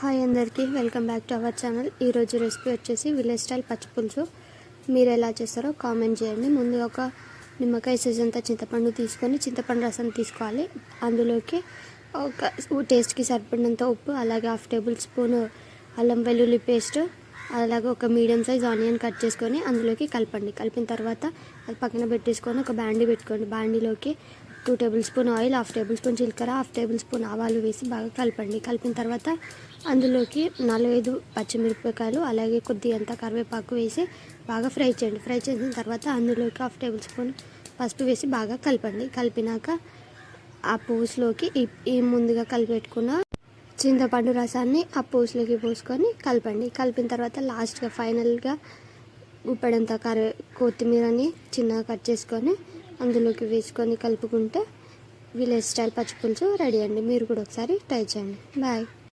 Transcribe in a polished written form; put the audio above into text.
Hi అందరికీ welcome back to our channel. ఈరోజు recipe వచ్చేసి విలేజ్ స్టైల్ పచ్చి పులుసు. మీరు ఎలా చేస్తారో కామెంట్ చేయండి. ముందు ఒక నిమ్మకాయ సైజ్ అంతా చింతపండు తీసుకొని చింతపండు రసం తీసుకోవాలి. అందులోకి ఒక టేస్ట్కి సరిపడినంత ఉప్పు, అలాగే 1/2 టేబుల్ స్పూన్ అల్లం వెల్లుల్లి పేస్ట్, అలాగే ఒక మీడియం సైజ్ ఆనియన్ కట్ చేసుకొని అందులోకి కలపండి. కలిపిన తర్వాత అది పక్కన పెట్టేసుకొని ఒక బాండీ పెట్టుకోండి. బాండీలోకి 2 table spoon oil, 1/2 table spoon జీలకర్ర, 1/2 టేబుల్ స్పూన్ ఆవాలు వేసి బాగా కలపండి. కలిపిన తర్వాత అందులోకి 4-5 పచ్చిమిరపకాయలు, అలాగే కొద్దిగంత కరివేపాకు వేసి బాగా ఫ్రై చేయండి. ఫ్రై చేసిన తర్వాత అందులోకి 1/2 టేబుల్ స్పూన్ పసుపు వేసి బాగా కలపండి. కలిపినాక ఆ పులుసులోకి ఈ ముందుగా కలిపెట్టుకున్న చింతపండు రసాన్ని ఆ పులుసులోకి పోసుకొని కలపండి. కలిపిన తర్వాత లాస్ట్గా ఫైనల్గా ఉప్పడంత కొత్తిమీరని చిన్నగా కట్ చేసుకొని అందులోకి వేసుకొని కలుపుకుంటే విలేజ్ స్టైల్ పచ్చి పులుసు రెడీ అండి. మీరు కూడా ఒకసారి ట్రై చేయండి. బాయ్.